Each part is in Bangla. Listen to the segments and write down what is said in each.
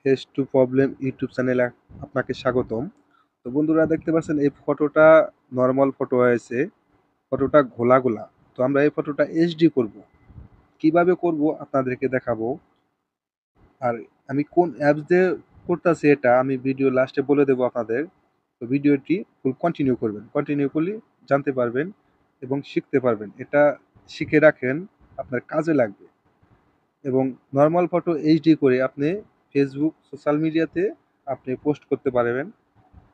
ফেস টু প্রবলেম ইউটিউব চ্যানেলে আপনাকে স্বাগতম। তো বন্ধুরা দেখতে পাচ্ছেন এই ফটোটা নর্মাল ফটো হয়েছে, ফটোটা ঘোলা ঘোলা। তো আমরা এই ফটোটা এইচডি করব। কিভাবে করব আপনাদেরকে দেখাবো। আর আমি কোন অ্যাপস দিয়ে করতেছি এটা আমি ভিডিও লাস্টে বলে দেবো আপনাদের। তো ভিডিওটি ফুল কন্টিনিউ করবেন, কন্টিনিউ করলে জানতে পারবেন এবং শিখতে পারবেন। এটা শিখে রাখেন, আপনার কাজে লাগবে। এবং নর্মাল ফটো এইচডি করে আপনি ফেসবুক সোশ্যাল মিডিয়াতে আপনি পোস্ট করতে পারবেন,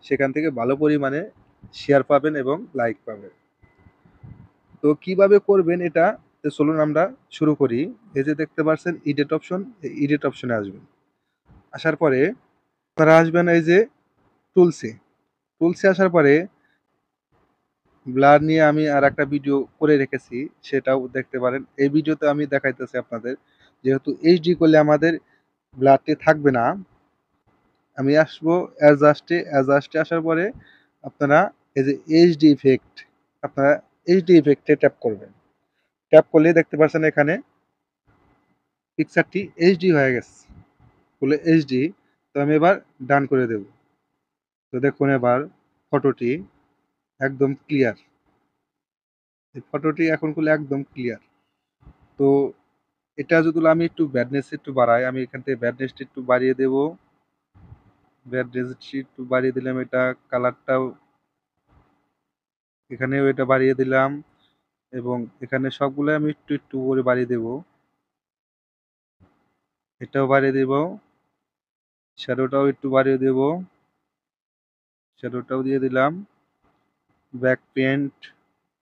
সেখান থেকে ভালো পরিমাণে শেয়ার পাবেন এবং লাইক পাবেন। তো কিভাবে করবেন এটা, তো চলুন আমরা শুরু করি। এই যে দেখতে পাচ্ছেন এডিট অপশন, এই এডিট অপশনে আসবেন। আসার পরে আপনারা আসবেন এই যে টুলসে। টুলসে আসার পরে ব্লার নিয়ে আমি আর একটা ভিডিও করে রেখেছি, সেটাও দেখতে পারেন। এই ভিডিওতে আমি দেখাইতেছি আপনাদের, যেহেতু এইচডি করলে আমাদের ব্লারটি থাকবে না। আমি আসবো অ্যাডজাস্টে আসার পরে আপনারা এই যে এইচডি ইফেক্ট, আপনারা এইচডি ইফেক্টে ট্যাপ করবেন। ট্যাপ করলে দেখতে পাচ্ছেন এখানে পিকচারটি এইচডি হয়ে গেছে, বলে এইচডি। তো আমি এবার ডান করে দেব। তো দেখুন এবার ফটোটি একদম ক্লিয়ার। এই ফটোটি এখন খুলে একদম ক্লিয়ার। তো এটা যদি আমি একটু ব্যাডনেস একটু বাড়াই, আমি এখান থেকে ব্যাডনেসটা একটু বাড়িয়ে দেব। ব্যাডনেসটি একটু বাড়িয়ে দিলাম, এটা কালারটাও এখানেও এটা বাড়িয়ে দিলাম এবং এখানে সবগুলো আমি একটু একটু করে বাড়িয়ে দেব। এটাও বাড়িয়ে দেব, শ্যাডোটাও একটু বাড়িয়ে দেব, শ্যাডোটাও দিয়ে দিলাম। ব্যাক পেন্ট,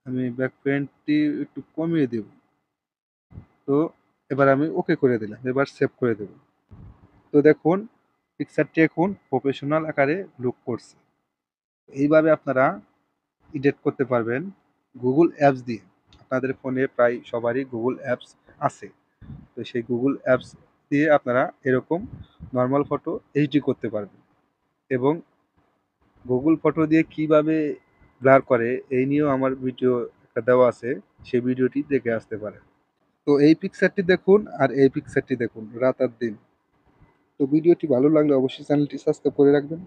আমি ব্যাক পেন্টটি একটু কমিয়ে দেব। তো এবার আমি ওকে করে দিলাম, এবার সেভ করে দেব। তো দেখুন পিকচারটি এখন প্রফেশনাল আকারে লুক করছে। এইভাবে আপনারা এডিট করতে পারবেন গুগল অ্যাপস দিয়ে। আপনাদের ফোনে প্রায় সবারই গুগল অ্যাপস আছে। তো সেই গুগল অ্যাপস দিয়ে আপনারা এরকম নর্মাল ফটো এইচডি করতে পারবেন। এবং গুগল ফটো দিয়ে কিভাবে ব্লার করে এই নিয়েও আমার ভিডিও একটা দেওয়া আছে, সেই ভিডিওটি দেখে আসতে পারেন। তো এই পিকচারটি দেখুন আর এই পিকচারটি দেখুন, রাত আর দিন। তো ভিডিওটি ভালো লাগলে অবশ্যই চ্যানেলটি সাবস্ক্রাইব করে রাখবেন।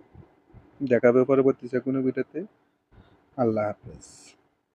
দেখা হবে পরবর্তী যে কোনো ভিডিওতে। আল্লাহ হাফেজ।